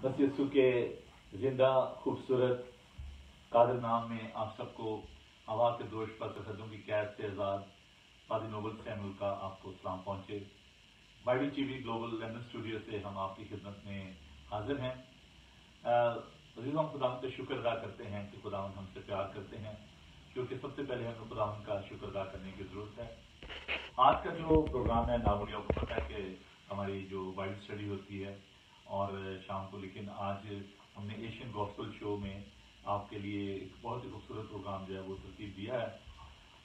मसीह यीशु के जिंदा खूबसूरत कादिर नाम में आप सबको हवा के दोष पर तसद्दुम की कैद से आजाद पादी नोबल सैमुअल का आपको सलाम पहुंचे। Bible TV global London studio से हम आपकी खिदमत में हाजिर हैं। हम खुदावंद का शुक्र अदा करते हैं कि खुदावंद हमसे प्यार करते हैं, क्योंकि सबसे पहले हमें खुदावंद का शुक्र अदा करने की जरूरत है। आज का जो प्रोग्राम है नामुनी आपको पता है कि हमारी जो बाइबल स्टडी होती है और शाम को, लेकिन आज हमने एशियन गॉस्पेल शो में आपके लिए एक बहुत ही खूबसूरत प्रोग्राम जो है वो तरतीब दिया है।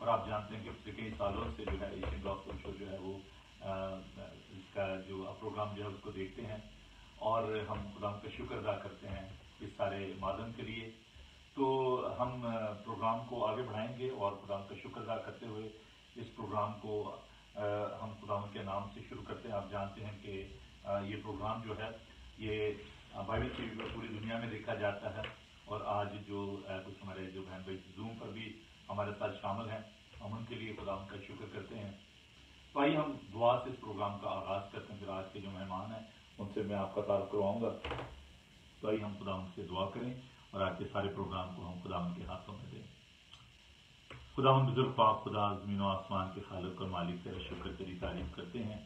और आप जानते हैं कि पिछले कई सालों से जो है एशियन गॉस्पेल शो जो है वो इसका जो प्रोग्राम जो है उसको देखते हैं और हम खुदा का शुक्र अदा करते हैं इस सारे माध्यम के लिए। तो हम प्रोग्राम को आगे बढ़ाएंगे और खुदा का शुक्र अदा करते हुए इस प्रोग्राम को हम खुदा के नाम से शुरू करते हैं। आप जानते हैं कि ये प्रोग्राम जो है ये बाइबल टीवी पर पूरी दुनिया में देखा जाता है और आज जो कुछ हमारे जो बहन भाई जूम पर भी हमारे साथ शामिल हैं, हम उनके लिए खुदा का शुक्र करते हैं। तो आइए हम दुआ से इस प्रोग्राम का आगाज करते हैं। फिर आज के जो मेहमान हैं उनसे मैं आपका तारुफ करवाऊंगा। तो आइए हम खुदा से दुआ करें और आज के सारे प्रोग्राम को हम खुदा के हाथों में दें। खुदा बुजुर्ग पाक खुदा ज़मीन और आसमान के खालिक और मालिक तेरा शुक्र तेरी तारीफ करते हैं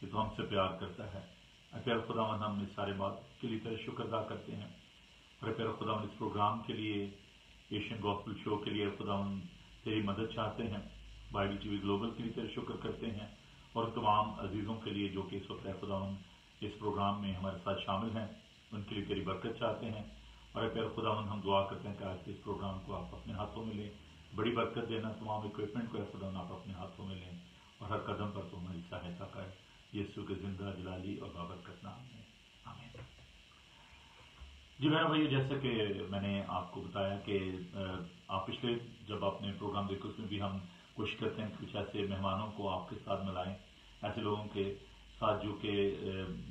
कि तू हमसे प्यार करता है। प्यार खुदा हम इस सारे बात के लिए तेरा शुक्र अदा करते हैं। और प्यार खुदा इस प्रोग्राम के लिए, एशियन गॉस्पेल शो के लिए खुदा तेरी मदद चाहते हैं। बाइबल टीवी ग्लोबल के लिए तेरा शुक्र करते हैं और तमाम अजीज़ों के लिए जो कि इस वक्त खुदा इस प्रोग्राम में हमारे साथ शामिल हैं, उनके लिए तेरी बरकत चाहते हैं। और प्यार खुदा हम दुआ करते हैं कि आज के इस प्रोग्राम को आप अपने हाथों में लें, बड़ी बरकत देना। तमाम इक्विपमेंट को खुदा आप अपने हाथों में लें और हर कदम पर तो हमारी सहायता करें। यीशु के जिंदा जलाली और बाबरकत नाम में आमीन। जी मेरा भैया, जैसे कि मैंने आपको बताया कि आप पिछले जब आपने प्रोग्राम देखा उसमें भी हम कोशिश करते हैं कुछ ऐसे मेहमानों को आपके साथ मिलाएं, ऐसे लोगों के साथ जो कि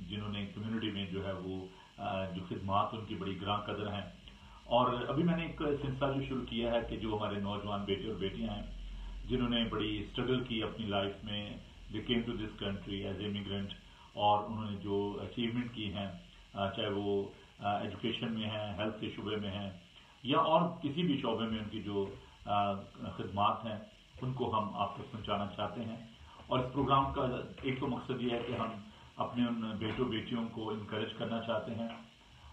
जिन्होंने कम्युनिटी में जो है वो जो खिदमात उनकी बड़ी ग्रां कदर हैं। और अभी मैंने एक सिलसिला जो शुरू किया है कि जो हमारे नौजवान बेटे और बेटियां हैं जिन्होंने बड़ी स्ट्रगल की अपनी लाइफ में, they came to this country as immigrant और उन्होंने जो अचीवमेंट की हैं, चाहे वो एजुकेशन में है, हेल्थ के शुबे में है या और किसी भी शोबे में उनकी जो खिदमात हैं उनको हम आप तक पहुँचाना चाहते हैं। और इस प्रोग्राम का एक तो मकसद ये है कि हम अपने उन बेटों बेटियों को इनकरेज करना चाहते हैं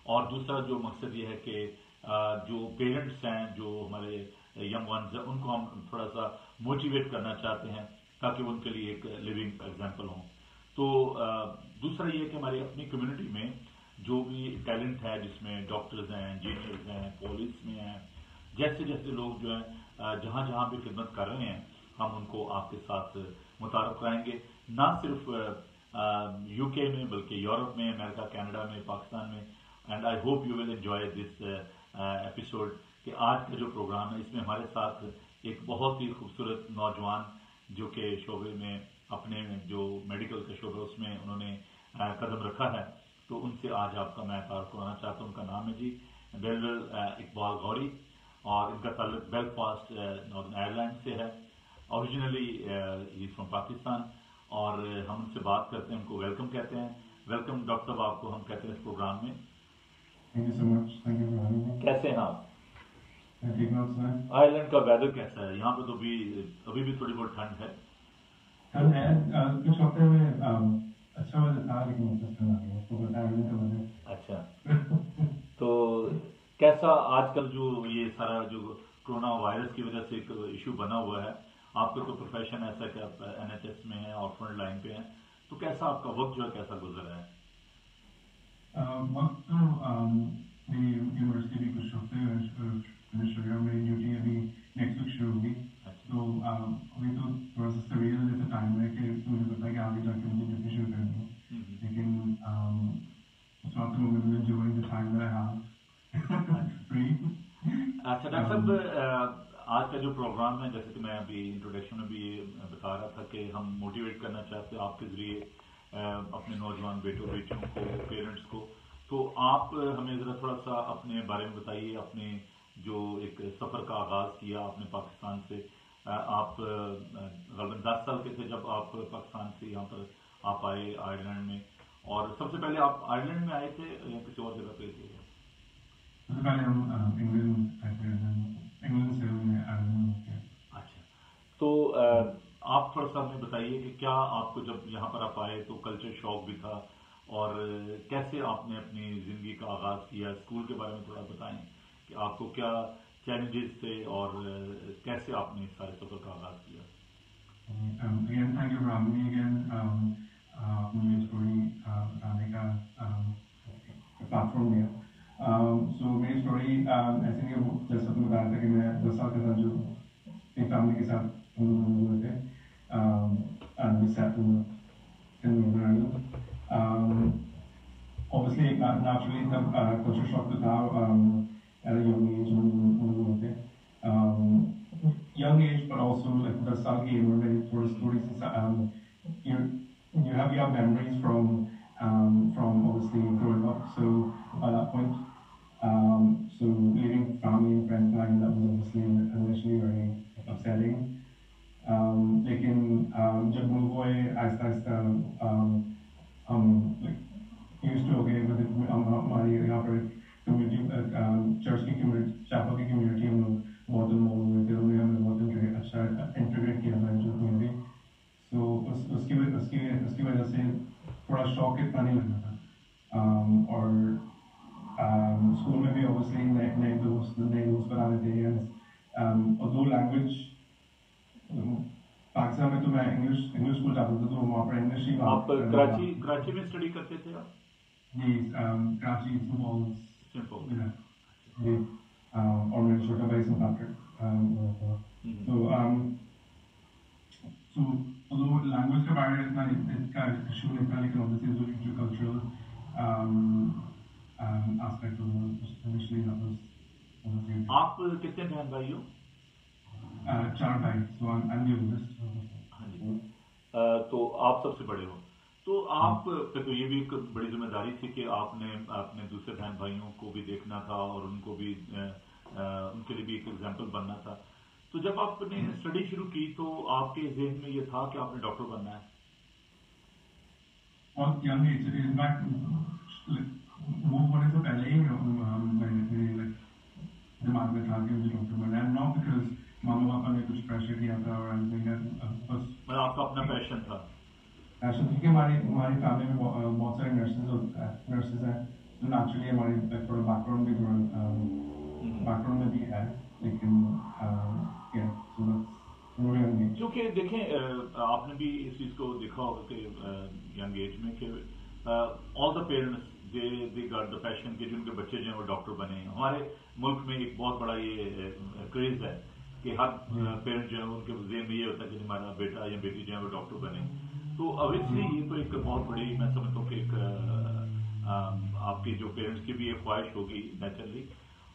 और दूसरा जो मकसद ये है कि जो पेरेंट्स हैं, जो हमारे यंग वंस हैं, उनको हम थोड़ा सा मोटिवेट करना चाहते हैं ताकि वो उनके लिए एक लिविंग एग्जाम्पल हों। तो दूसरा ये कि हमारी अपनी कम्युनिटी में जो भी टैलेंट है, जिसमें डॉक्टर्स हैं, इंजीनियर्स हैं, पुलिस में हैं, जैसे जैसे लोग जो हैं जहाँ जहाँ भी खिदमत कर रहे हैं, हम उनको आपके साथ मुतारफ कराएंगे। ना सिर्फ यूके में बल्कि यूरोप में, अमेरिका, कनाडा में, पाकिस्तान में। And I hope you will enjoy this episode कि आज का जो प्रोग्राम है इसमें हमारे साथ एक बहुत ही खूबसूरत नौजवान जो कि शोबे में अपने जो मेडिकल के शोबे उसमें उन्होंने कदम रखा है, तो उनसे आज आपका मैं तारुफ कराना चाहता हूँ। उनका नाम है जी बेलवेल इकबाल गौरी और इनका ताल्लुक बेलफास्ट नॉर्दर्न आयरलैंड से है। Originally he from Pakistan. और हम उनसे बात करते हैं, उनको वेलकम कहते हैं। वेलकम डॉक्टर साहब, आपको हम कहते हैं इस प्रोग्राम में। Thank you so much. Thank you for having me. कैसे हैं आप? ठीक है सर। आयरलैंड का वेदर कैसा है? यहाँ पे तो अभी भी थोड़ी बहुत ठंड है। ठंड है, कुछ हफ्ते में अच्छा वेदर था लेकिन ठंड आ गई, तो आयरलैंड का वेदर। अच्छा तो कैसा आजकल जो ये सारा जो कोरोना वायरस की वजह से एक इशू बना हुआ है, आपका तो प्रोफेशन ऐसा कि आप NHS में हैं और फ्रंट लाइन पे हैं, तो कैसा आपका वक्त जो है कैसा गुजर रहा है? वक्त तो मेरी यूनिवर्सिटी भी कुछ हफ्ते फिनिश हो गया, मेरी ड्यूटी अभी नेक्स्ट वीक शुरू होगी। तो अभी तो थोड़ा सा सरियल जैसा टाइम है कि मुझे पता है कि आगे जाके मुझे ड्यूटी शुरू करनी है, लेकिन उस वक्त मुझे enjoying the time that I have free. अच्छा डॉक्टर साहब, आज का जो प्रोग्राम है, जैसे कि मैं अभी इंट्रोडक्शन में भी बता रहा था कि हम मोटिवेट करना चाहते हैं आपके जरिए अपने नौजवान बेटों बेटियों को, पेरेंट्स को। तो आप हमें ज़रा थोड़ा सा अपने बारे में बताइए, अपने जो एक सफ़र का आगाज़ किया आपने पाकिस्तान से। आप लगभग 10 साल के थे जब आप पाकिस्तान से यहाँ पर आप आए आयरलैंड में, और सबसे पहले आप आयरलैंड में आए थे या किसी और जगह पे थे? सबसे पहले हम इंग्लैंड से हमने आयरलैंड किया। अच्छा, तो आप थोड़ा सा हमें बताइए कि क्या आपको जब यहाँ पर आप आए तो कल्चर शॉक भी था, और कैसे आपने अपनी ज़िंदगी का आगाज़ किया? स्कूल के बारे में थोड़ा बताएं कि आपको क्या चैलेंजेस थे और कैसे आपने इस सारे सफ़र का आगाज़ किया? Again, thank you for having me again. मुझे स्टोरी बताने का प्लेटफॉर्म दिया। सो मेरी स्टोरी ऐसे नहीं, जैसा तुमने बताया था कि मैं 10 साल के साथ जो एक फैमिली के साथ हुए थे, and we sat in Northern Ireland. Obviously, naturally, the culture shock to now at a young age when we were young age, but also like the start game or many stories. You have memories from obviously growing up. So at that point, so leaving family and friends behind, that was obviously initially very upsetting. लेकिन जब move हुए Aahista Aahista like used to हो गए मतलब हमारी यहाँ पर community church की कम्युनिटी चैपल की कम्युनिटी हम लोग बहुत इन्वॉल्व हुए थे, उन्होंने हमें बहुत अच्छा इंटीग्रेट किया था जो कम्युनिटी। सो उसकी वजह से थोड़ा शॉक इतना नहीं लगना था। और स्कूल में भी ऑब्वियसली नए दोस्त बनाने थे। और दो लैंग्वेज पाकिस्तान में तो मैं इंग्लिश स्कूल जाता था, तो वहाँ पर इंग्लिश ही आप कराची में स्टडी करते थे आप? जी, कराची सिंपल जी, और Minnesota by saint Patrick. so although language का बारे में इतना इशू नहीं था, लेकिन obviously जो cultural aspect of initially that was आप कितने बहन भाई हो? 4 भाई, so I'm the oldest। हाँ जी, तो आप सबसे बड़े हो, तो आप पे तो ये भी एक बड़ी जिम्मेदारी थी कि आपने अपने दूसरे बहन भाइयों को भी देखना था और उनको भी उनके लिए भी एक एग्जाम्पल बनना था। तो जब आपने स्टडी शुरू की तो आपके ज़हन में ये था कि आपने डॉक्टर बनना है? बहुत यंग एज, इनफैक्ट मूव होने से पहले ही मेरे दिमाग में था कि मुझे डॉक्टर बनना है। नॉट बिकॉज मामा पापा ने कुछ प्रेशर किया था और बस आपका अपना पैशन था? पैशन, क्योंकि हमारी फैमिली में बहुत सारे नर्सेज हैं, तो नेचुरली हमारी थोड़ा बैकग्राउंड में भी है, लेकिन क्योंकि देखें आपने भी इस चीज़ को देखा होगा कि यंग एज में कि all the parents they got the passion कि जिनके बच्चे जो हैं वो डॉक्टर बने। हमारे मुल्क में एक बहुत बड़ा ये क्रेज है कि हर पेरेंट जो है उनके ज़हन में ये होता है कि हमारा बेटा या बेटी जो है वो डॉक्टर बने। तो ऑब्वियसली ये तो एक बहुत बड़ी, मैं समझता हूँ कि एक आपके जो पेरेंट्स की भी एक ख्वाहिश होगी नेचुरली।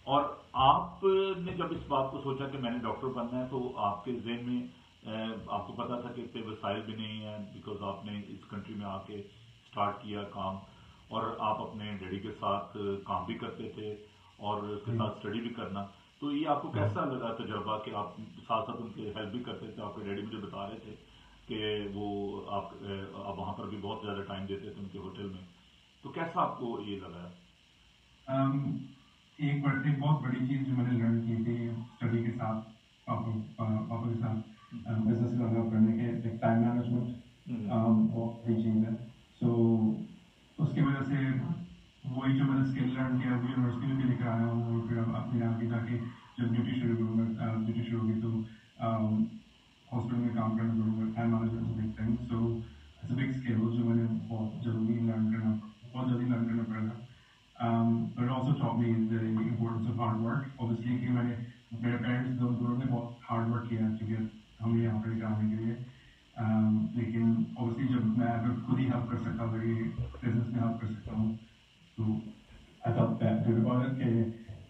और आपने जब इस बात को सोचा कि मैंने डॉक्टर बनना है, तो आपके ज़हन में आपको पता था कि इतने वसाइल भी नहीं है, बिकॉज आपने इस कंट्री में आके स्टार्ट किया काम, और आप अपने डैडी के साथ काम भी करते थे और उसके साथ स्टडी भी करना। तो ये आपको कैसा लगा तजर्बा कि आप साथ साथ उनके हेल्प भी करते थे? आपके डैडी मुझे बता रहे थे कि वो आप वहाँ पर भी बहुत ज़्यादा टाइम देते थे उनके होटल में, तो कैसा आपको ये लगा? एक बहुत बड़ी चीज़ जो मैंने लर्न की थी स्टडी के साथ, पापा के साथ बिजनेस करने के, टाइम मैनेजमेंट बहुत बड़ी चीज़ है। सो उसकी वजह से वही जो मैंने स्किल लर्न किया वो यूनिवर्सिटी में भी लेकर आया हूँ, और फिर अपने आगे जाके जब ड्यूटी शुरू होगी तो हॉस्पिटल में काम करना पड़ूंगा। Time management is a big thing, so it's a big skill जो मैंने बहुत जल्दी लर्न करना पड़ेगा। But it also taught me the importance of hard work. Obviously, कि मेरे पेरेंट्स दोनों ने बहुत हार्ड वर्क किया क्योंकि हमें यहाँ पर आने के लिए, लेकिन obviously जब मैं अगर खुद ही हेल्प कर सकता हूँ, मेरी बिजनेस में हेल्प कर सकता हूँ, तो I felt that good about it कि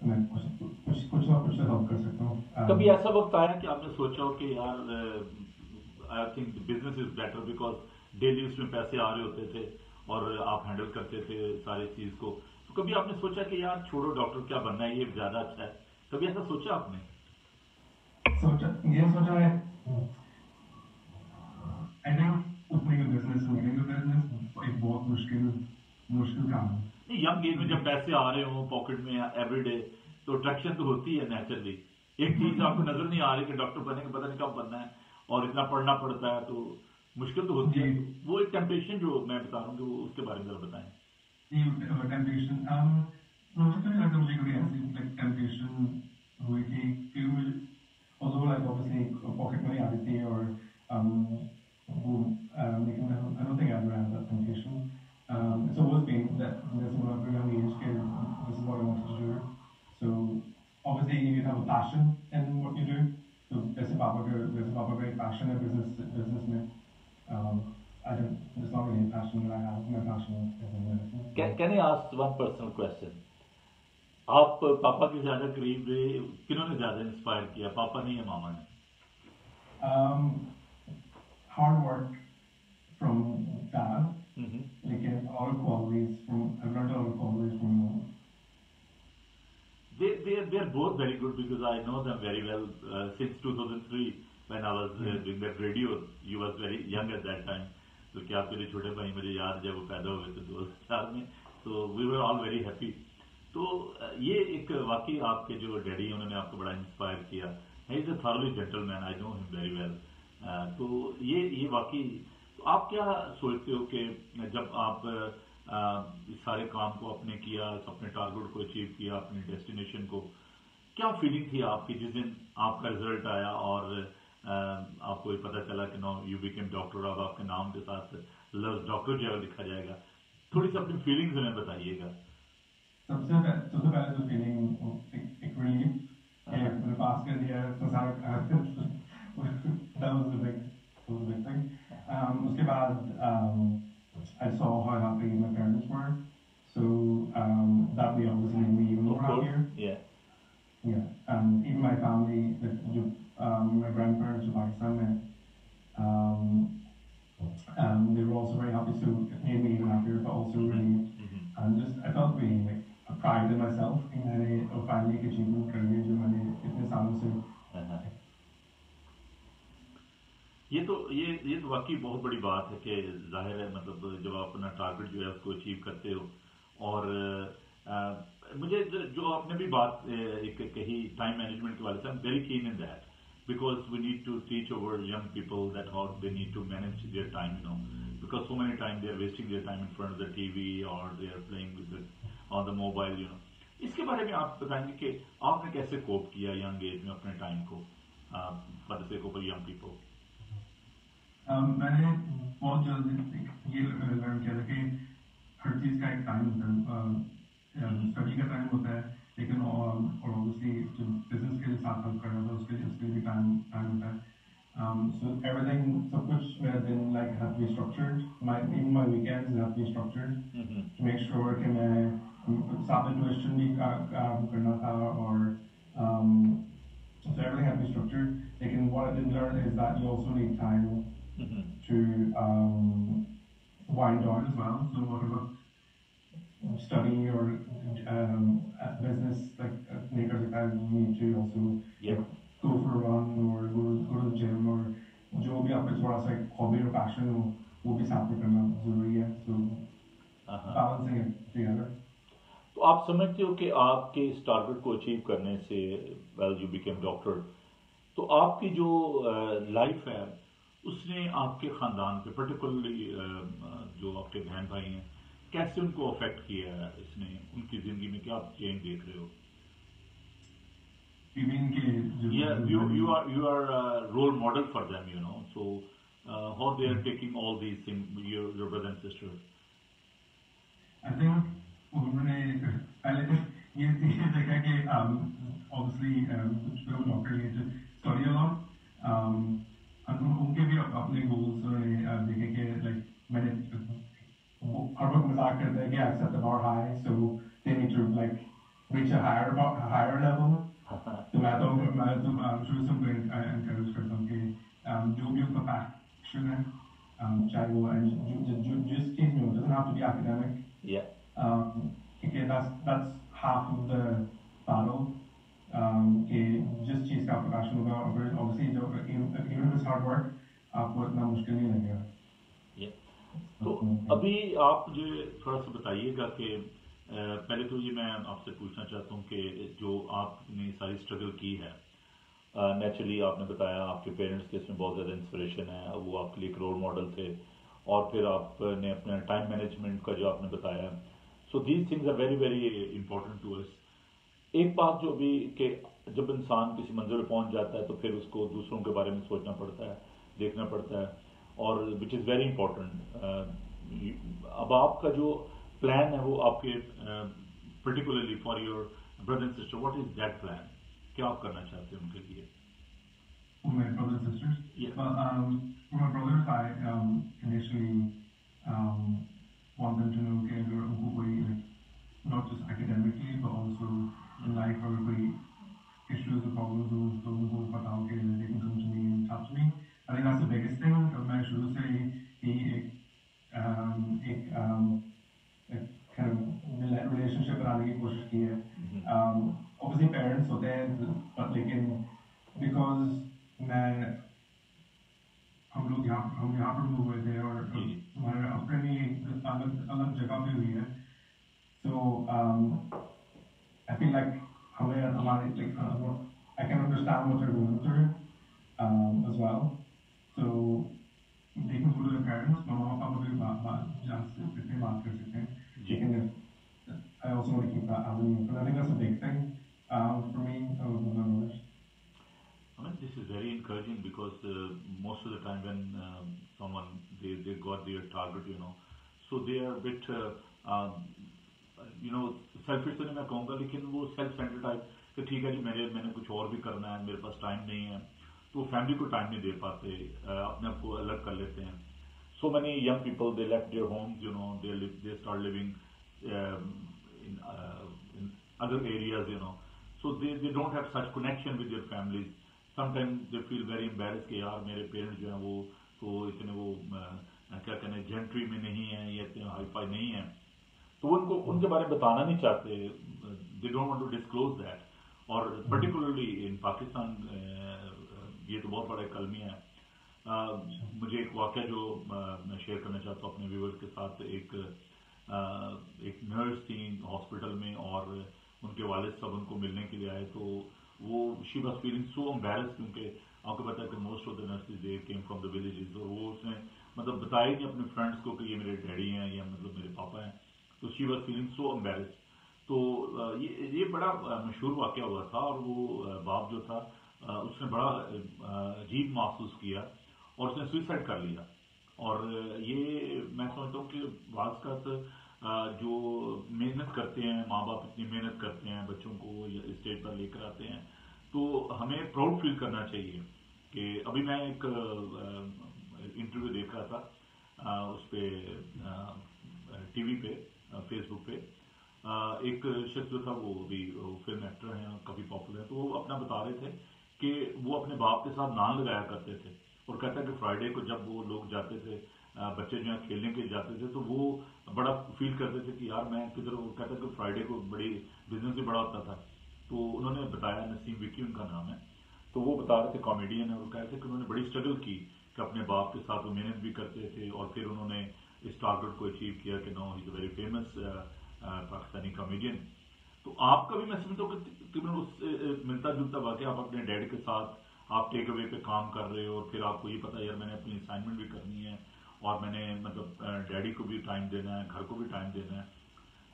मैं कुछ ना कुछ हेल्प कर सकता हूँ। कभी ऐसा वक्त आया कि आपने सोचा हो कि यार I think business is better, because daily उसमें पैसे आ रहे होते थे और आप हैंडल करते थे सारी चीज को, तो कभी आपने सोचा कि यार छोड़ो डॉक्टर क्या बनना है, ये ज्यादा अच्छा है? कभी ऐसा सोचा आपने? ये सोचा है, I think opening a business एक बहुत मुश्किल मुश्किल काम है। नहीं, यंग एज में जब पैसे आ रहे हो पॉकेट में एवरीडे, तो अट्रैक्शन तो होती है नेचुरली। एक चीज आपको नजर नहीं आ रही कि डॉक्टर बने के पता नहीं कब बनना है, और इतना पढ़ना पड़ता है, तो मुश्किल तो होती है। वो एक टेम्पटेशन जो मैं बता रहा हूँ, वो उसके बारे में जरा बताएं। टेम्पटेशन मुझे तो नहीं लगता मुझे कभी ऐसी like टेम्पटेशन हुई थी कि मुझे although like obviously pocket money आ रही थी और वो लेकिन I don't think I ever had that temptation. It's always been that there's a very young age कि this is what I wanted to do. So obviously you need to have a passion in what you do. So there's a पापा का एक passion है business में. It's not really a passion that I have. My passion is in medicine. Can I ask one personal question? आप पापा के ज्यादा करीब रहे, किन्होंने ज्यादा इंस्पायर किया, पापा ने या मामा ने? Hard work from dad. लेकिन all qualities from I've learned all qualities from mom. They are both very good because I know them very well since 2003 when I was doing that radio. You was very young at that time. तो क्या आपके लिए छोटे भाई मुझे याद जब वो पैदा हुए थे 2004 में, तो we were all very happy. तो ये एक वाकई आपके जो डैडी हैं उन्होंने आपको बड़ा इंस्पायर किया. He is a thoroughly gentleman, I know him very well. तो ये वाकई, तो आप क्या सोचते हो कि जब आप इस सारे काम को आपने किया, अपने टारगेट को अचीव किया, अपने डेस्टिनेशन को, क्या फीलिंग थी आपकी जिस दिन आपका रिजल्ट आया और आपको ये पता चला कि नो यू बिकेम डॉक्टर, अब आपके नाम के साथ लव्स डॉक्टर जो है लिखा जाएगा? थोड़ी सी अपनी फीलिंग्स हमें बताइएगा. सबसे पहले तो फीलिंग एक रिलीफ कि मैंने पास कर दिया तो सारा that was the big thing. उसके बाद I saw how happy my parents were, so that way obviously made me even more happier. Yeah. Even my family, my grandparents in Pakistan, they were also very happy, so it made me even happier, but also relieved. And I felt really like a pride in myself कि मैंने finally एक achievement कर लिया जो मैंने इतने सालों से. ये तो वाकई बहुत बड़ी बात है कि जाहिर है, मतलब जब आप अपना टारगेट जो है उसको अचीव करते हो. और मुझे जो आपने भी बात एक कही टाइम मैनेजमेंट के वाले से, I am very keen in that because we need to teach our young people that how they need to manage their time, because so many times they are wasting their time in front of the TV or they are playing with it on the mobile. इसके बारे में आप बताएंगे कि आपने कैसे कोप किया young age में अपने टाइम को for the sake of young people? मैंने बहुत जल्दी ये लर्न किया था कि हर चीज़ का एक टाइम होता है. स्टडी का टाइम होता है, लेकिन और ऑब्वियसली जो बिजनेस के लिए साथ हेल्प कर रहा था उसके लिए भी टाइम होता है. So everything, सब कुछ मेरा दिन like have to be structured. Even my weekends have to be structured to make sure कि मैं साथ में ट्यूशन भी करना था और so everything had to be structured. लेकिन what I didn't learn is that you also need time to wind down as well. So what about study or business, like make of time, you need to also go for a run or go to the gym or जो भी आपका थोड़ा सा hobby or passion हो वो भी साथ में करना जरूरी है. So balancing it together. तो आप समझते हो कि आपके इस टारगेट को अचीव करने से, वेल यू बिकेम डॉक्टर, तो आपकी जो लाइफ है उसने आपके खानदान पे, पर्टिकुलरली जो आपके बहन भाई हैं, कैसे उनको अफेक्ट किया है इसने, उनकी जिंदगी में क्या आप चेंज देख रहे हो? You are a role model for them, so how they are taking all these things, your brother and sister? I think उन्होंने पहले ये देखा कि obviously जो doctor need to study a lot. उनके भी अपने goals उन्होंने देखे कि like मैंने हर वक्त मजाक करते हैं कि I've set the bar high, so they need to like reach a higher level. तो मैं तो शुरू से उनको encourage करता हूँ कि जो भी उनका passion है, चाहे वो जिस चीज में, it doesn't have to be academic. Okay, that's half of the battle. कि जिस चीज का आपका passion होगा, obviously even if it's hard work, आपको इतना मुश्किल नहीं लगेगा. तो अभी आप मुझे थोड़ा सा बताइएगा कि पहले तो ये मैं आपसे पूछना चाहता हूँ कि जो आपने सारी स्ट्रगल की है, नेचुरली आपने बताया आपके पेरेंट्स के इसमें बहुत ज़्यादा इंस्पिरेशन है, वो आपके लिए एक रोल मॉडल थे, और फिर आपने अपना टाइम मैनेजमेंट का जो आपने बताया, so these things are very very important to us. एक बात जो अभी कि जब इंसान किसी मंजिल पे पहुंच जाता है तो फिर उसको दूसरों के बारे में सोचना पड़ता है, देखना पड़ता है, और विच इज़ वेरी इंपॉर्टेंट। अब आपका जो प्लान है वो आपके particularly for your brother and sister, what is that plan? क्या आप करना चाहते हैं उनके लिए? My brothers and sisters. Yeah. Well, for my brothers, I initially want them to know that like not just academically but also in life or कोई issues or problems तो उनको बताओ कि they can come to me and talk to me. I think that's the biggest thing. मैं शुरू से ही एक kind of relationship बनाने की कोशिश की है. Obviously parents होते हैं, but लेकिन because मैं हम यहाँ पर मूव हुए थे और हमारे अपनी अलग जगह पे हुई है. So I feel like I can understand what they're going through as well. So they can go to their parents. Mama Papa भी जा सकते हैं, बात कर सकते हैं. लेकिन I also want to keep that avenue, but I think that's a big thing for me with my brothers. I mean, this is very encouraging because most of the time when someone they got their target, so they are a bit selfish तो नहीं मैं कहूँगा, लेकिन वो self centre type कि ठीक है जी मैंने कुछ और भी करना है, मेरे पास टाइम नहीं है, तो फैमिली को टाइम नहीं दे पाते, अपने आप को अलग कर लेते हैं. So many young people they left their homes, they start living in other areas, so they don't have such connection with their families. Sometimes they feel very embarrassed कि यार मेरे पेरेंट्स जो हैं वो तो इतने वो क्या कहते हैं जेंट्री में नहीं है या इतने हाईफाई नहीं है, तो उनको उनके बारे में बताना नहीं चाहते, they don't want to disclose that. और पर्टिकुलरली इन पाकिस्तान ये तो बहुत बड़ा एक अलमिया है. मुझे एक वाक़या जो मैं शेयर करना चाहता हूँ अपने व्यूअर्स के साथ. एक नर्स थी हॉस्पिटल में और उनके वालिद साहब उनको मिलने के लिए आए, तो वो she was feeling so embarrassed, क्योंकि आपको पता है कि most of the nurses they came from the villages, और वो उसने मतलब बताया नहीं अपने फ्रेंड्स को कि ये मेरे डैडी हैं या मतलब मेरे पापा हैं, तो she was feeling so embarrassed. तो ये बड़ा मशहूर वाक़या हुआ था, और वो बाप जो था उसने बड़ा अजीब महसूस किया और उसने सुइसाइड कर लिया. और ये मैं समझता हूँ कि वाक़ जो मेहनत करते हैं माँ बाप, इतनी मेहनत करते हैं बच्चों को स्टेज पर लेकर आते हैं, तो हमें प्राउड फील करना चाहिए. कि अभी मैं एक इंटरव्यू देख रहा था उस पर टीवी पे फेसबुक पे, एक शख्स जो था वो भी फिल्म एक्टर हैं, काफ़ी पॉपुलर है, तो वो अपना बता रहे थे कि वो अपने बाप के साथ नान लगाया करते थे, और कहता है कि फ्राइडे को जब वो लोग जाते थे, बच्चे जो है खेलने के लिए जाते थे, तो वो बड़ा फील करते थे कि यार मैं किधर, वो कहता है कि फ्राइडे को बड़ी बिजनेस भी बड़ा होता था. तो उन्होंने बताया, नसीम विकी उनका नाम है, तो वो बता रहे थे, कॉमेडियन है, और कह रहे थे कि उन्होंने बड़ी स्ट्रगल की कि अपने बाप के साथ वो मेहनत भी करते थे, और फिर उन्होंने इस टारगेट को अचीव किया कि no he is a very famous Pakistani comedian. तो आपका भी मैं समझता हूँ कि तकरीबन उससे मिलता जुलता वाक़या, आप अपने डैड के साथ आप टेक अवे पे काम कर रहे हो, और फिर आपको ये पता है यार मैंने अपनी असाइनमेंट भी करनी है, और मैंने मतलब डैडी को भी टाइम देना है, घर को भी टाइम देना है.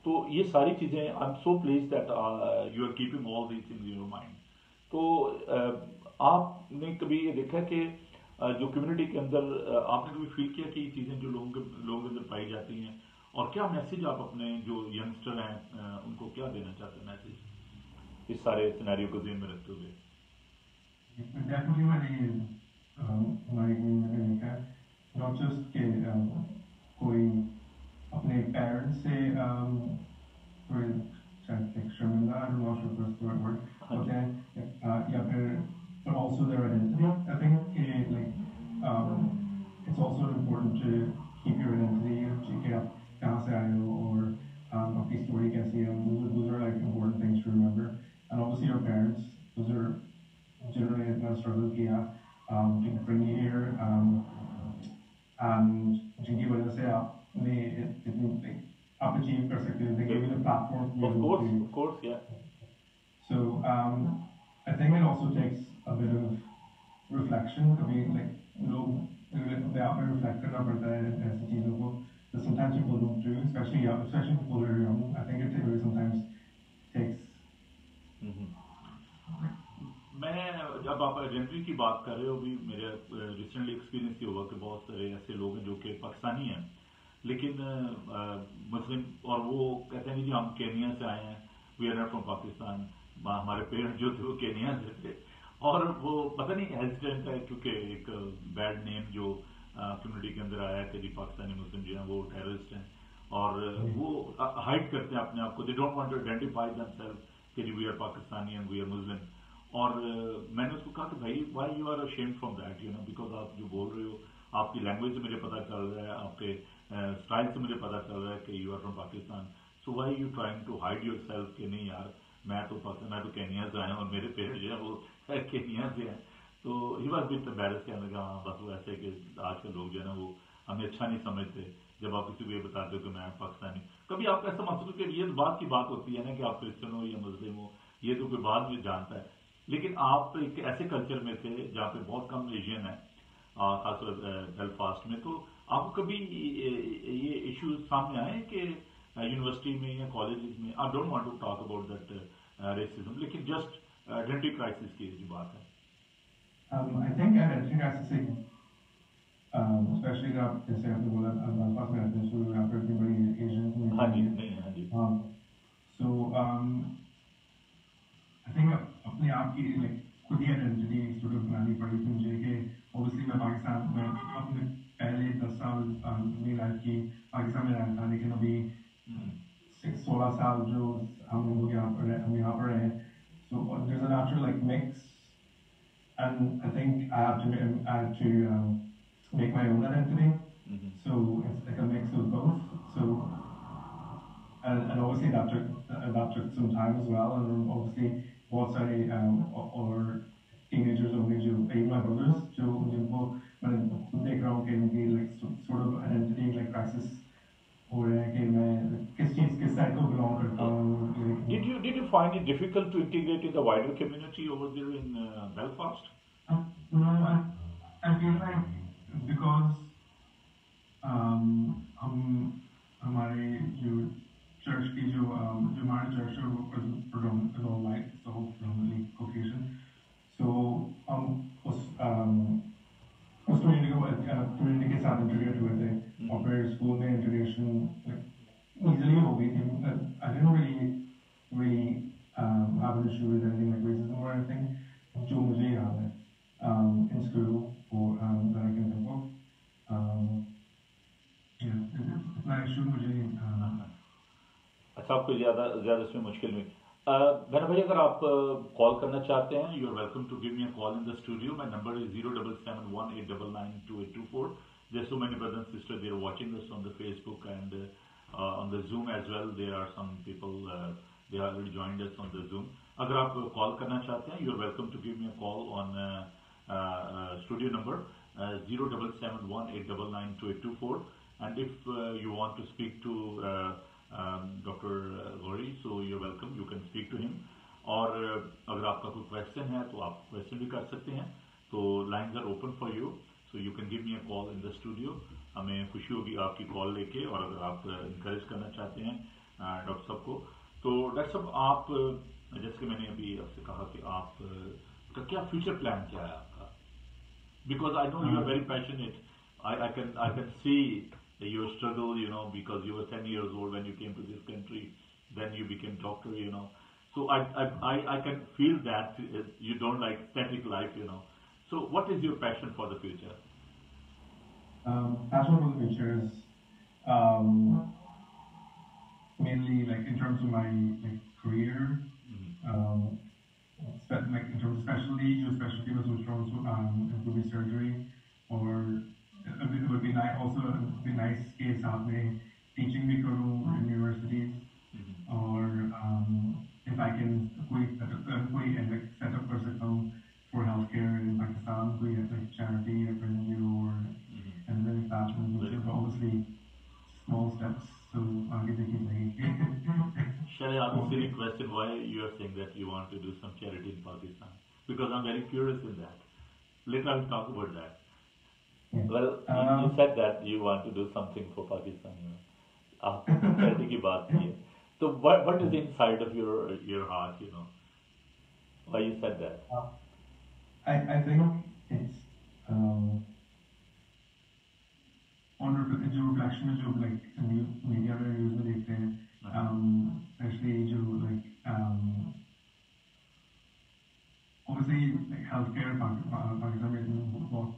तो ये सारी चीज़ें I am so please that you are keeping all these things in your mind. तो आपने कभी ये देखा कि जो कम्युनिटी के अंदर आपने कभी फील किया कि ये चीज़ें जो लोगों के अंदर पाई जाती हैं, और क्या मैसेज आप अपने जो यंगस्टर हैं उनको क्या देना चाहते हैं मैसेज इस सारे सिनेरियो को ध्यान में रखते हुए? Definitely मैंने देखा not just कि कोई अपने पेरेंट्स से कोई शर्मिंदा, I'm not sure if that's the right word, but then या फिर but also their identity. I think it's also important to keep your identity, कि आप कहाँ से आए हो और आपकी story कैसी है. Those are like important things to remember. And obviously your parents, those are generally a struggle किया to bring you here. and जिनकी वजह से आपने इतनी आप अचीव कर सकते हो, they give you the platform to be able to. Of course, yeah. So I think it also takes a bit of reflection. I mean, like लोग आप में reflect करना पड़ता है ऐसी चीज़ों को. That sometimes people don't do, especially people who are young. I think it really sometimes takes. मैं जब आप आइडेंटिटी की बात कर रहे हो, भी मेरे रिसेंटली एक्सपीरियंस ये हुआ कि बहुत सारे ऐसे लोग हैं जो कि पाकिस्तानी हैं लेकिन मुस्लिम, और वो कहते हैं कि हम केनिया से आए हैं, we are not from Pakistan. हमारे पेरेंट्स जो थे वो केनिया से थे, और वो पता नहीं हेजिटेंट है क्योंकि एक बैड नेम जो कम्युनिटी के अंदर आया कि जी पाकिस्तानी मुस्लिम जो हैं वो टेररिस्ट हैं, और वो हाइड करते हैं अपने आप को. They don't want to identify themselves कि जी we are Pakistani and we are Muslim. और मैंने उसको कहा कि भाई why you are ashamed from that, you know, because आप जो बोल रहे हो, आपकी लैंग्वेज से मुझे पता चल रहा है, आपके स्टाइल से मुझे पता चल रहा है कि you are from Pakistan. So why you trying to hide your self कि नहीं यार मैं तो केनिया से आया हूँ और मेरे पेरेंट्स जो है वो केनिया से हैं. तो ही वॉज बिट एम्बैरेस्ड के अंदर, हाँ बस वो ऐसे कि आज के लोग जो है ना वो हमें अच्छा नहीं समझते जब आप किसी को ये बताते हो कि मैं पाकिस्तानी. कभी आप ऐसा महसूस कि ये बात की बात होती है ना कि आप क्रिश्चियन हो या मुस्लिम हो, ये तो कोई बाद में जानता है, लेकिन आप एक ऐसे कल्चर में थे जहाँ पे बहुत कम एशियन है, खासकर बेलफास्ट में. तो आपको कभी ये इश्यूज सामने आए कि यूनिवर्सिटी में या कॉलेजेस में, I don't want to talk about that racism, लेकिन जस्ट आइडेंटिटी क्राइसिस की जो बात है. I think identity crisis, especially जब जैसे आपने बोला बेलफास्ट में रहते हैं, so यहाँ पर इतनी बड़ी एशियन कम्युनिटी. हाँ जी, नहीं हाँ जी. So I think अपने आप की खुद ही आइडेंटिटी sort of बनानी पड़ी थी मुझे कि obviously मैं पाकिस्तान में अपने पहले 10 साल अपनी लाइफ की पाकिस्तान में रहा था, लेकिन अभी 16 साल जो हम लोग यहाँ पर रहे. So there's a natural mix, and I think I have to make my own identity. So it's like a mix of both. So and obviously that took some time as well, and obviously बहुत सारे और teenagers होंगे जो even my brothers जो जिनको मैं देख रहा हूँ कि उनकी sort of identity crisis हो रहा है कि मैं किस साइड को belong करता हूँ. Did you find it difficult to integrate in the wider community over there in Belfast? No, I feel like because हमारे जो church की जो हमारे church है वो predominantly all white, so predominantly Caucasian. So उस community के साथ integrate हुए थे, और फिर school में integration easily हो गई थी. I didn't really have an issue with anything like racism or anything जो मुझे याद है in school or that I can think of. इतना इशू मुझे अच्छा, आपको ज़्यादा इसमें मुश्किल में. मैंने भाई अगर आप कॉल करना चाहते हैं, you are welcome to give me a call in the studio. My number is 07718992824. There's so many brothers and sisters, they are watching us on the Facebook and on the Zoom as well. There are some people, they have already joined us on the Zoom. अगर आप call करना चाहते हैं, you are welcome to give me a call on studio number 07718992824. And if you want to speak to Dr. Gauri, so you're welcome, you can speak to him. और अगर आपका कोई question है तो आप क्वेश्चन भी कर सकते हैं. तो lines are open for you, so you can give me a call in the studio. हमें खुशी होगी आपकी कॉल लेके. और अगर आप इंकरेज करना चाहते हैं डॉक्टर साहब को, तो डॉक्टर साहब आप जैसे कि मैंने अभी आपसे कहा कि आप का क्या फ्यूचर प्लान क्या है आपका, because I know you are very passionate. I can see your struggle, you know, because you were 10 years old when you came to this country, then you became doctor, you know. So I can feel that you don't like static life, you know. So what is your passion for the future? Passion for the future is mainly in terms of my career, in terms of specialty. Your specialty was it would be surgery, or it would be nice. Also, it would be nice कि साथ में teaching भी करूँ in universities, or if I can कोई set up कर सकता हूँ for healthcare in Pakistan, कोई charity or NGO, or and then if that I ask a silly question? Why you are saying that you want to do some charity in Pakistan? Because I'm very curious in that. Later I'll talk about that. Yeah. Well, you said that you want to do something for Pakistan. आपने charity की बात की है. So what is inside of your heart? Why you said that? I think it's on जो reflection है जो like media में news में देखते हैं, especially जो like obviously like healthcare Pakistan में बहुत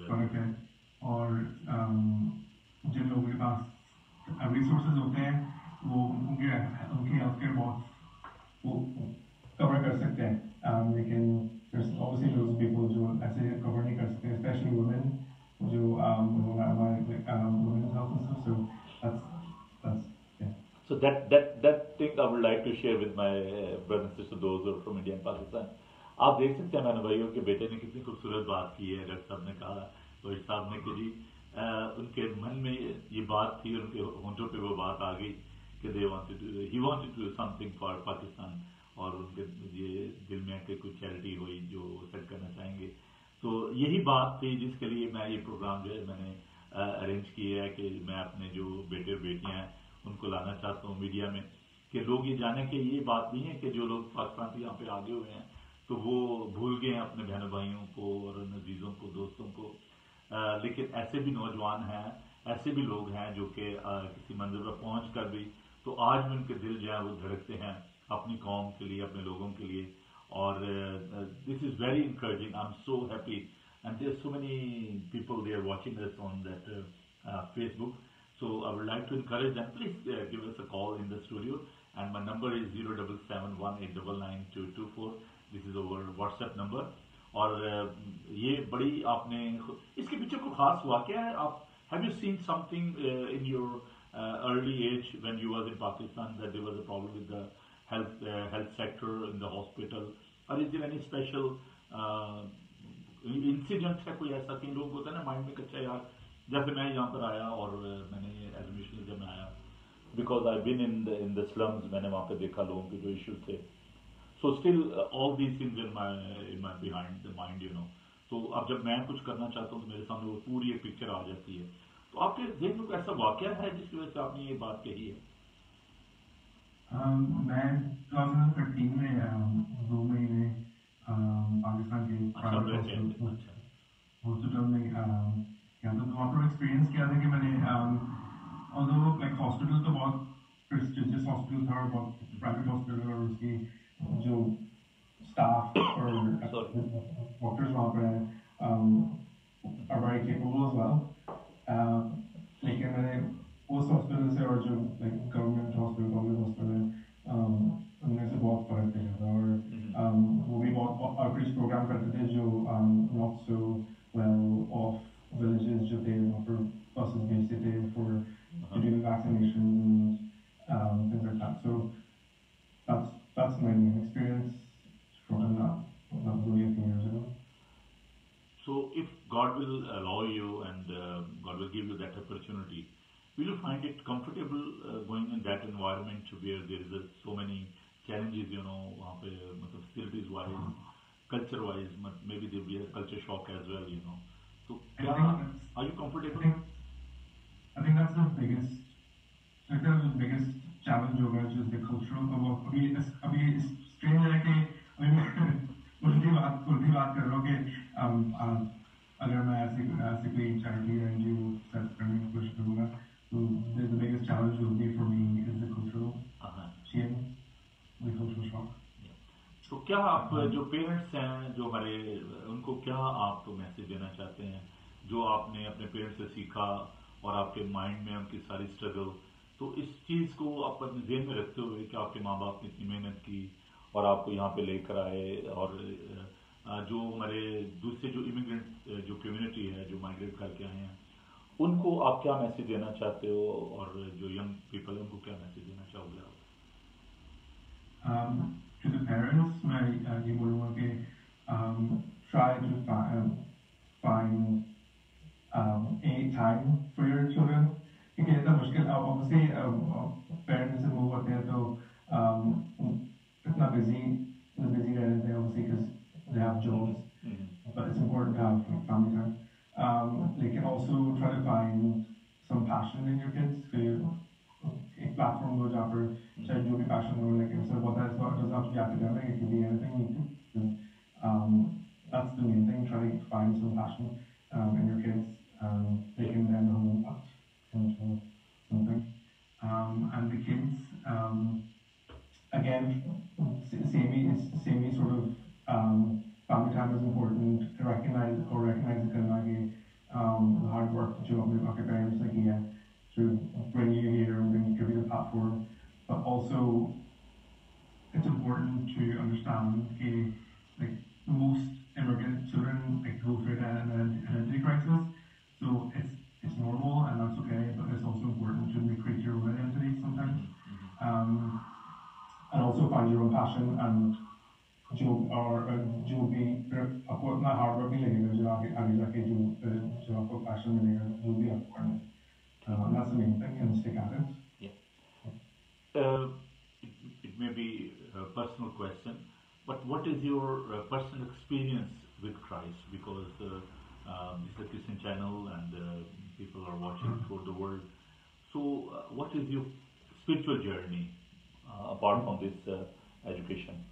फर्क है और जिन लोगों के पास resources होते हैं वो उनके healthcare बहुत वो cover कर सकते हैं, लेकिन there's obviously those people जो ऐसे cover नहीं कर सकते, especially women जो women's health and stuff. So that's yeah. So that thing I would like to share with my brothers and sisters, those who are from India and Pakistan. आप देख सकते हैं मैंने भाइयों के बेटे ने कितनी खूबसूरत बात की है. डॉक्टर साहब ने कहा, रोहित साहब ने कि जी उनके मन में ये बात थी, उनके होंठों पे वो बात आ गई कि he wanted to do something for Pakistan, और उनके ये दिल में कि कुछ चैरिटी हुई जो सेट करना चाहेंगे. तो यही बात थी जिसके लिए मैं ये प्रोग्राम जो है मैंने अरेंज किया है कि मैं अपने जो बेटे और बेटियां हैं उनको लाना चाहता हूँ मीडिया में, कि लोग ये जाने कि ये बात नहीं है कि जो लोग पाकिस्तान से यहाँ पे आगे हुए हैं तो वो भूल गए हैं अपने बहनों भाइयों को और नजीजों को, दोस्तों को. लेकिन ऐसे भी नौजवान हैं, ऐसे भी लोग हैं जो कि किसी मंजिल पर पहुंच कर भी तो आज भी उनके दिल जो है वो धड़कते हैं अपनी कौम के लिए, अपने लोगों के लिए. और this is very encouraging. I'm so happy, and there's so many people there watching us on that Facebook. So I would like to encourage them. Please give us a call in the studio, and my number is 07718999224. This is our WhatsApp number. और ये बड़ी आपने इसके पीछे कोई खास वाकया है? आप have you seen something in your early age when you was in Pakistan that there was a problem with the health sector in the hospital, or is there any special incident है कोई ऐसा? कि लोग होता है ना mind में कच्चा यार, जैसे मैं यहाँ पर आया और मैंने एज मिशनरी जब मैं आया, because I been in the slums, मैंने वहाँ पे देखा लोगों के जो इश्यूज थे. So still all these things in my behind the mind, तो अब जब मैं कुछ करना चाहता हूँ तो मेरे सामने वो पूरी एक पिक्चर आ जाती है. तो आपके ज़हन में ऐसा वाकया है जिसकी वजह से आपने ये बात कही है? मैं 2013 में 2 महीने पाकिस्तान के हॉस्पिटल में गया था. तो वहाँ पर एक्सपीरियंस किया था कि मैंने although like हॉस्पिटल तो बहुत prestigious हॉस्पिटल था और बहुत प्राइवेट हॉस्पिटल, और उसकी जो स्टाफ और डॉक्टर्स वहाँ पर हैं are very capable as well. लेकिन मैंने उस हॉस्पिटल से और जो like government hospital, government hospital है उनमें से बहुत फर्क देखा था. और वो भी बहुत आउटरीच प्रोग्राम करते थे जो not so well off villages जो थे वहाँ पर buses भेजते थे for to do vaccinations and things like that. So that's my experience from that was only a few years ago. So if God will allow you and God will give you that opportunity, will you find it comfortable going in that environment where there is so many challenges, वहाँ पे मतलब facilities wise, culture wise, maybe there will be a culture shock as well, So are you comfortable? I think that's the biggest challenge होगा, just the cultural. अभी strange है कि उल्टी बात कर रहा हूँ कि अगर मैं ऐसे कोई charity या NGO set करने की कोशिश करूँगा, तो the biggest challenge will be for me is the cultural change, the cultural shock. तो क्या आप जो पेरेंट्स हैं जो हमारे, उनको क्या आप मैसेज देना चाहते हैं जो आपने अपने पेरेंट्स से सीखा और आपके माइंड में उनकी सारी स्ट्रगल, तो इस चीज़ को आप अपने ज़हन में रखते हुए कि आपके माँ बाप ने इतनी मेहनत की और आपको यहाँ पे लेकर आए, और जो हमारे दूसरे जो इमिग्रेंट जो कम्युनिटी है जो माइग्रेट करके आए हैं, उनको आप क्या मैसेज देना चाहते हो, और जो यंग पीपल है उनको क्या मैसेज देना चाहोगे आप? To the parents, मैं ये बोलूँगा कि try to find a time for your children, क्योंकि इतना मुश्किल obviously parents से मूव होते हैं तो for should you be passionate or like so what that's what doesn't have to be academic, it could be anything you do. So, that's the main thing, try to find some passion in your kids, they can then hone that into something. And the kids, again, same sort of family time is important to recognize the kind of like the hard work that you have with your parents like to bring you here and give you the platform, but also it's important to understand like most immigrant children like go through an identity crisis, so it's normal and that's okay, but it's also important to create your own identity sometimes, and also find your own passion and you'll be not hardworking like you'll have a passion and you'll be important, and that's the main thing and stick at it. Yeah. It may be a personal question, but what is your personal experience with Christ? Because this is a Christian channel and people are watching throughout the world. So, what is your spiritual journey apart from this education?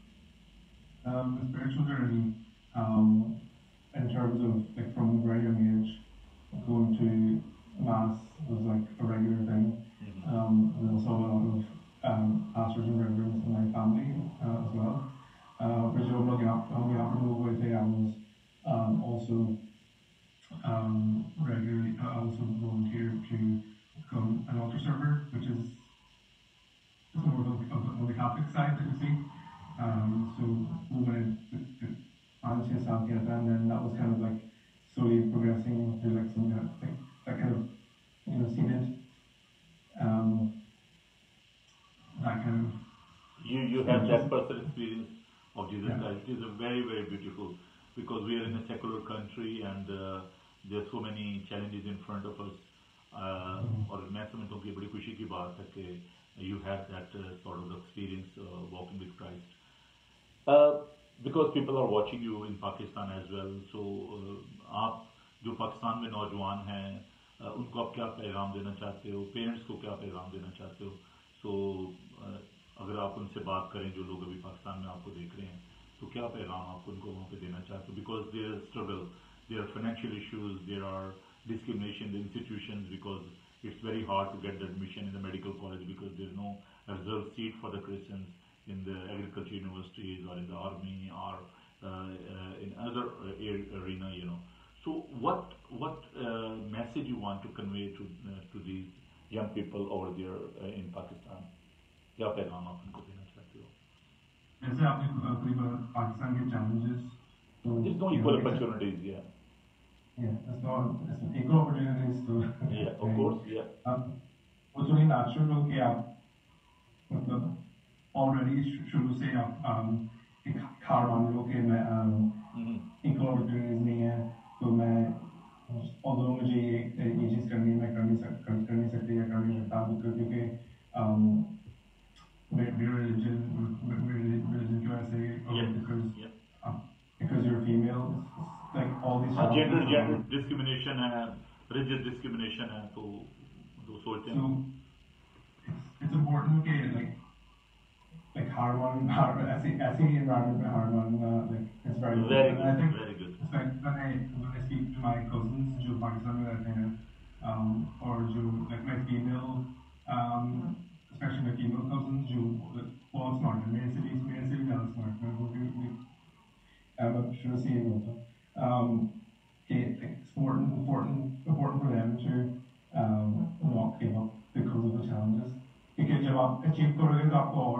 The spiritual journey, in terms of like from a very young age, going to mass was like a regular thing. There's also a lot of pastors and reverends in my family as well. Which I'm looking up with I was also regularly also volunteered to become an altar server, which is more of the Catholic side that you see. So we went to South Canada, and then that was kind of like slowly progressing to like some kind of like that kind of seated that kind of. You have that personal experience of Jesus Christ. It is a very very beautiful, because we are in a secular country and there are so many challenges in front of us. और मैं समझता हूँ कि बड़ी खुशी की बात है कि you have that sort of experience walking with Christ. Because people are watching you in Pakistan as well. So आप जो पाकिस्तान में नौजवान हैं उनको आप क्या पैगाम देना चाहते हो, पेरेंट्स को क्या पैगाम देना चाहते हो? So अगर आप उनसे बात करें जो लोग अभी पाकिस्तान में आपको देख रहे हैं, तो क्या पैगाम आप उनको वहाँ पे देना चाहते हो? Because there is struggle, there are financial issues, there are discrimination in the institutions, because it's very hard to get the admission in the medical college because there's no reserved seat for the Christians in the agriculture universities or in the army or in other arena, you know. So what message you want to convey to these young people over there in Pakistan? क्या पैगाम आप उनको देना चाहते हो? जैसे आपने कई बार पाकिस्तान के challenges, there's no equal opportunities, yeah. Yeah, it's equal opportunities to. Yeah, of course, yeah. वो थोड़ी natural हो कि आप मतलब already शुरू से आप एक हार मान लो कि मैं equal opportunities नहीं है, तो मैं although मुझे ये चीज़ करनी है, मैं कर नहीं सकती या कर नहीं सकता, क्योंकि religion क्यों ऐसे because you're female, like all these gender discrimination है, rigid discrimination है, तो सोचते हैं. So it's important कि like Harman ऐसी environment में Harman like it's very good. Very And good, I think very good. it's like when I speak to my cousins जो पाकिस्तान में रहते हैं और जो like my female especially my female cousins जो बहुत smart हैं, मेरे से भी ज़्यादा smart हैं, वो भी I'm sure see it also. It's important for them to not give up because of the challenges. Because जब आप achieve करोगे तो आपको और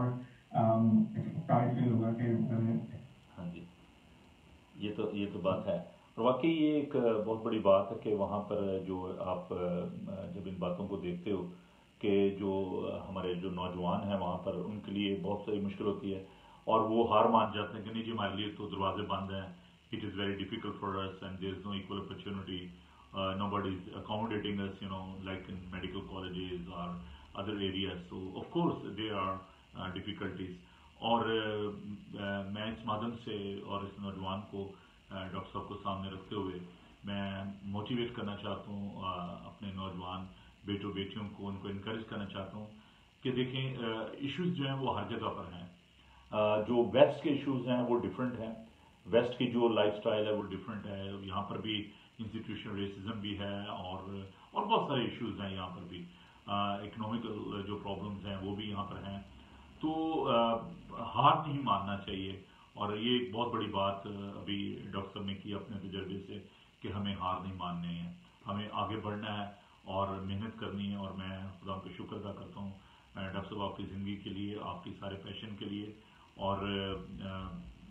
pride feel होगा कि मैंने. हाँ जी, ये तो बात है, और वाकई ये एक बहुत बड़ी बात है कि वहाँ पर जो आप जब इन बातों को देखते हो कि जो हमारे जो नौजवान हैं वहाँ पर उनके लिए बहुत सारी मुश्किल होती है और वो हार मान जाते हैं कि नहीं जी हमारे लिए तो दरवाजे बंद हैं, it is very difficult for us and there is no equal opportunity, nobody is accommodating us, you know, like in medical colleges or other areas. So of course there are difficulties. और मैं इस माध्यम से और इस नौजवान को doctor साहब को सामने रखते हुए मैं मोटिवेट करना चाहता हूँ अपने नौजवान बेटों बेटियों को, उनको इनकरेज करना चाहता हूँ कि देखें इश्यूज जो हैं वो हर जगह पर हैं। जो वेस्ट के इश्यूज हैं वो डिफरेंट हैं, वेस्ट की जो लाइफस्टाइल है वो डिफरेंट है, यहाँ पर भी इंस्टीट्यूशनल रेसिज्म भी है और बहुत सारे इश्यूज हैं यहाँ पर भी, इकोनॉमिकल जो प्रॉब्लम्स हैं वो भी यहाँ पर हैं। तो हार नहीं मानना चाहिए, और ये एक बहुत बड़ी बात अभी डॉक्टर साहब ने की अपने तजर्बे से कि हमें हार नहीं माननी है, हमें आगे बढ़ना है और मेहनत करनी है। और मैं खुदा का शुक्र अदा करता हूँ डॉक्टर साहब आपकी ज़िंदगी के लिए, आपकी सारे पैशन के लिए, और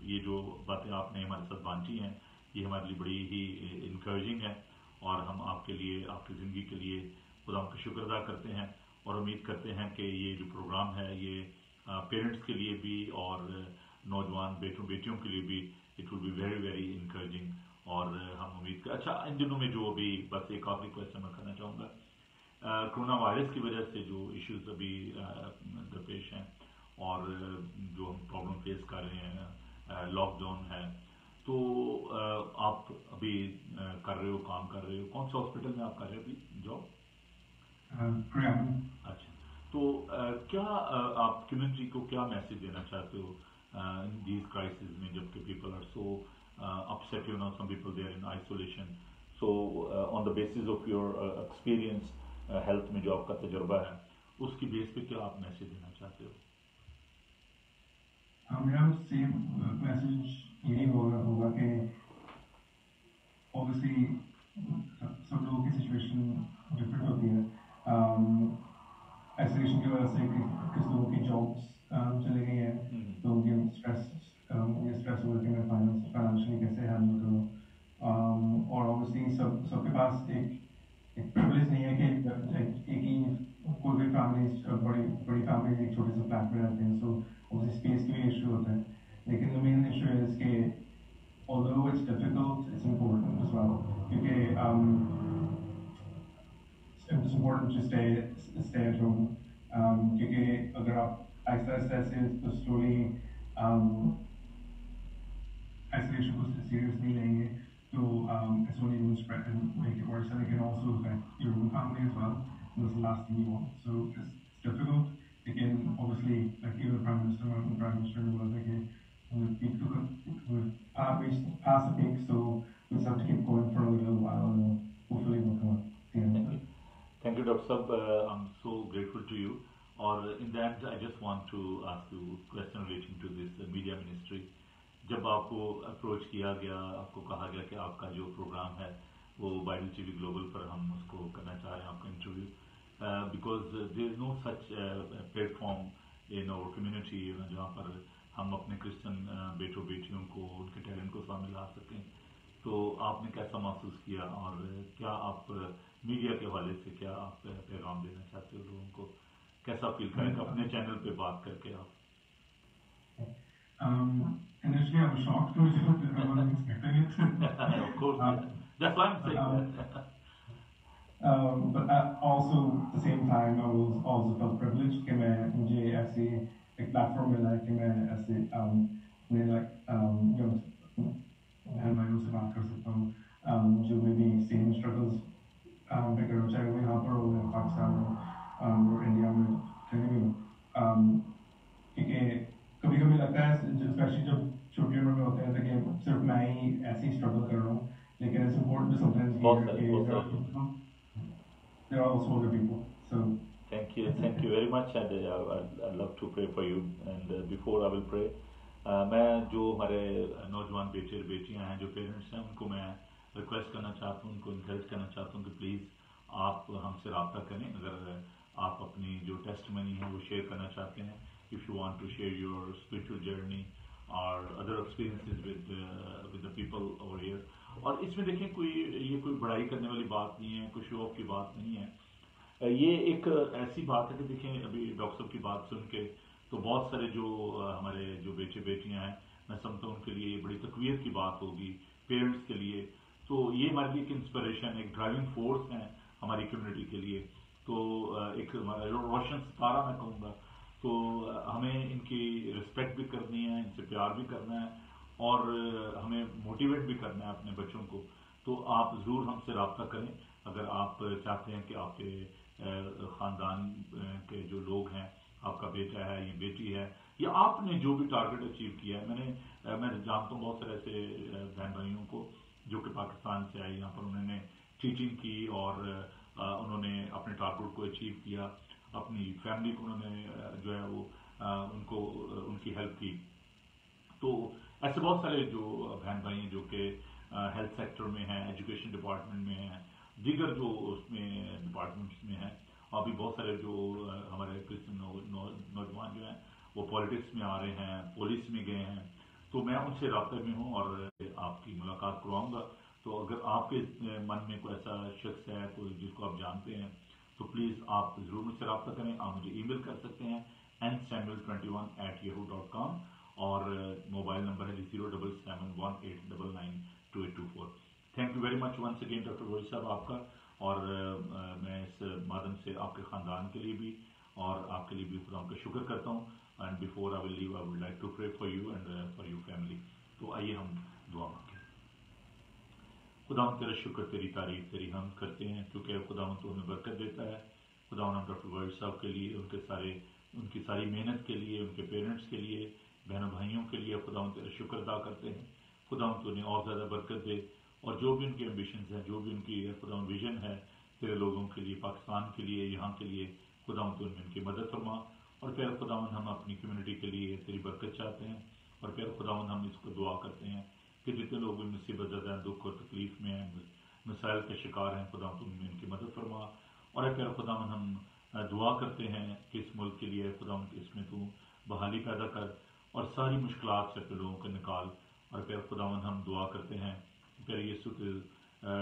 ये जो बातें आपने हमारे साथ बांटी हैं ये हमारे लिए बड़ी ही इनकरेजिंग है, और हम आपके लिए, आपकी ज़िंदगी के लिए खुदा का शुक्र अदा करते हैं, और उम्मीद करते हैं कि ये जो प्रोग्राम है ये पेरेंट्स के लिए भी और नौजवान बेटियों के लिए भी it will be very very encouraging. और हम उम्मीद कर, अच्छा इन दिनों में जो अभी बस एक आखिरी क्वेश्चन मैं करना चाहूँगा, कोरोना वायरस की वजह से जो इश्यूज अभी दरपेश हैं और जो हम प्रॉब्लम फेस कर रहे हैं, लॉकडाउन है, तो आप अभी कर रहे हो, काम कर रहे हो, कौन से हॉस्पिटल में आप कर रहे हो अभी जॉब? अच्छा, तो क्या आप कम्युनिटी को क्या मैसेज देना चाहते हो इन दीज क्राइसिस में, जबकि people are so upset, you know, some people they are in isolation, so on the basis of your experience health में जो आपका तजुर्बा है उसकी बेस पे क्या आप मैसेज देना चाहते हो? मेरा सेम मैसेज यही होगा कि ऑब्वियसली सब लोगों की सिचुएशन डिफरेंट होती है। आइसोलेशन की वजह से किस लोगों की जॉब्स चली गई है, तो उनकी स्ट्रेस हो रही है, फाइनेंशियली कैसे हैंडल करो। और ऑब्वियसली सबके पास एक प्रिविलेज नहीं है कि एक ही कोई भी फैमिली, बड़ी फैमिली एक छोटे से फ्लैट में रहते हैं, सो ऑब्वियसली स्पेस की भी इशू होता है। लेकिन द मेन इशू है कि although it's difficult, it's important as well, क्योंकि it's important to stay at home, क्योंकि अगर आप आहिस्ता से तो slowly isolation को seriously लेंगे तो it's only going to spread and make it worse, and it can also affect your own family as well, and that's the last thing you want. So it's difficult. Again, obviously, like even the Prime Minister was again, we've past the peak, so we just have to keep going for a little while, and hopefully we'll come up at the end of it. Thank you, Dr. Sab. I'm so grateful to you. Or in that, I just want to ask you a question relating to this media ministry. जब आपको approach किया गया, आपको कहा गया कि आपका जो प्रोग्राम है वो बाइबल टीवी ग्लोबल पर हम उसको करना चाह रहे हैं, आपका interview, because there is no such platform in our community जहाँ पर हम अपने क्रिश्चियन बेटियों को, उनके टैलेंट को सामने ला सकें, तो आपने कैसा महसूस किया, और क्या आप मीडिया के हवाले से क्या आप पैगाम देना चाहते हो लोगों को, कैसा फील करें अपने चैनल पे बात करके आप? Initially, I was shocked to it. I wasn't expecting it. Of course, that's why I'm saying that. But also, at the same time, I was also felt privileged कि मैं मुझे ऐसी एक प्लेटफॉर्म मिला है कि मैं ऐसे अपने जो बहन भाइयों से बात कर सकता हूँ जो मे बी सेम स्ट्रगल्स मैं करूँ, चाहे वो यहाँ पर हो या पाकिस्तान में और इंडिया में कहीं भी हो, क्योंकि कभी कभी लगता है स्पेशली जब छोटी उम्र में होते हैं तो कि सिर्फ मैं ही ऐसे ही स्ट्रगल कर रहा हूँ, लेकिन it's important to sometimes there are also other people. So thank you very much, and I'd love to pray for you. And before I will pray, मैं जो हमारे नौजवान बेटियां हैं, जो पेरेंट्स हैं, उनको मैं रिक्वेस्ट करना चाहता हूँ, उनको इनकरेज करना चाहता हूँ कि प्लीज़ आप हमसे रब्ता करें। अगर आप अपनी जो टेस्टमनी है वो शेयर करना चाहते हैं, if you want to share your spiritual journey और other experiences with the people over here. और इसमें देखें ये कोई बड़ाई करने वाली बात नहीं है, कोई शो ऑफ की बात नहीं है, ये एक ऐसी बात है कि देखें अभी डॉक्टर साहब की बात सुन के तो बहुत सारे जो हमारे जो बेटियां हैं, मैं समझता हूँ उनके लिए बड़ी तकवीत की बात होगी, पेरेंट्स के लिए तो ये हमारे लिए एक इंस्पिरेशन, एक ड्राइविंग फोर्स है हमारी कम्युनिटी के लिए। तो एक रोशन सितारा मैं कहूँगा, तो हमें इनकी रिस्पेक्ट भी करनी है, इनसे प्यार भी करना है और हमें मोटिवेट भी करना है अपने बच्चों को। तो आप ज़रूर हमसे रब्ता करें अगर आप चाहते हैं कि आपके ख़ानदान के जो लोग हैं बेटा है, ये बेटी है, या आपने जो भी टारगेट अचीव किया है। मैं जानता हूँ बहुत सारे ऐसे बहन भाइयों को जो कि पाकिस्तान से आए, यहाँ पर उन्होंने टीचिंग की और उन्होंने अपने टारगेट को अचीव किया, अपनी फैमिली को उन्होंने जो है वो उनको उनकी हेल्प की। तो ऐसे बहुत सारे जो बहन भाई हैं जो कि हेल्थ सेक्टर में हैं, एजुकेशन डिपार्टमेंट में हैं, दीगर जो उसमें डिपार्टमेंट्स में हैं, अभी बहुत सारे जो हमारे क्रिश्चियन नौजवान जो हैं वो पॉलिटिक्स में आ रहे हैं, पुलिस में गए हैं। तो मैं उनसे राब्ते में हूँ और आपकी मुलाकात करवाऊंगा। तो अगर आपके मन में कोई ऐसा शख्स है तो जिसको आप जानते हैं तो प्लीज़ आप ज़रूर मुझसे रब्ता करें। आप मुझे ईमेल कर सकते हैं nsamuel21@yahoo.com और मोबाइल नंबर है 07718992824। Thank you very much once again doctor Goyal साहब आपका। और मैं इस माध्यम से आपके ख़ानदान के लिए भी और आपके लिए भी खुदा का शुक्र करता हूँ। And before I will leave I would like to pray for you and for your family. तो आइए हम दुआ मांगें। खुदा तेरा शुक्र, तेरी तारीफ, तेरी हम करते हैं क्योंकि खुदा तो हमें बरकत देता है। खुदा हम डॉक्टर गोयल साहब के लिए, उनकी सारी मेहनत के लिए, उनके पेरेंट्स के लिए, बहनों भाइयों के लिए खुदा तेरा शुक्र अदा करते हैं। खुदा तो उन्हें और ज़्यादा बरकत दे और जो भी उनके एम्बिशंस हैं, जो भी उनकी खुदा विजन है तेरे लोगों के लिए, पाकिस्तान के लिए, यहाँ के लिए, खुदा तो उनमें उनकी मदद फरमा। और फिर खुदा हम अपनी कम्युनिटी के लिए तेरी बरकत चाहते हैं। और फिर खुदा हम इसको दुआ करते हैं कि जितने लोग भी मुसीबत ज़्यादा दुख और तकलीफ में हैं, मिसाइल के शिकार हैं, खुदा उनमें उनकी मदद फरमा। और फिर खुदा हम दुआ करते हैं कि इस मुल्क के लिए खुदा इसमें तू बहाली पैदा कर और सारी मुश्किलात से अपने लोगों को निकाल। और फिर खुदा हम दुआ करते हैं फिर यीशु के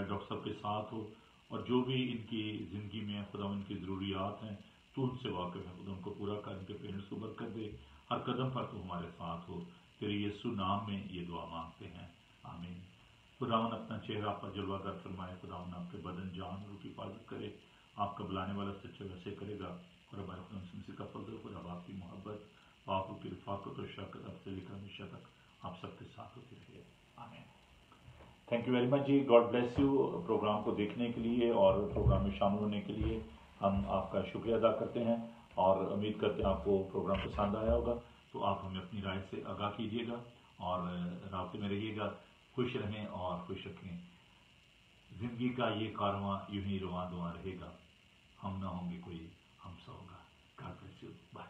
डॉक्टर साहब के साथ हो और जो भी इनकी ज़िंदगी में खुदा उनकी ज़रूरियात हैं तो उनसे वाकिफ़ है, खुदा उनको पूरा कर, उनके पेरेंट्स को बरकत दे, हर कदम पर तो हमारे साथ हो। तेरे यीशु नाम में ये दुआ मांगते हैं, आमीन। खुदावन अपना चेहरा पर जलवागर फरमाए, खुदावन आपके बदन जान और की हिफाजत करे, आपका बुलाने वाला सच्चे वैसे करेगा। और हमारे खुदा से का फजल, खुदा बाप की मोहब्बत, पापों की रफाकत और शफ़क़त अब से लेकर हमेशा तक आप सबके साथ होती रहे, आमीन। थैंक यू वेरी मच जी, गॉड ब्लेस यू। प्रोग्राम को देखने के लिए और प्रोग्राम में शामिल होने के लिए हम आपका शुक्रिया अदा करते हैं और उम्मीद करते हैं आपको प्रोग्राम पसंद आया होगा। तो आप हमें अपनी राय से आगाह कीजिएगा और रास्ते में रहिएगा। खुश रहें और खुश रखें। जिंदगी का ये कारवां यूं ही रवां दुआ रहेगा, हम ना होंगे कोई हमसा होगा। God bless you, bye.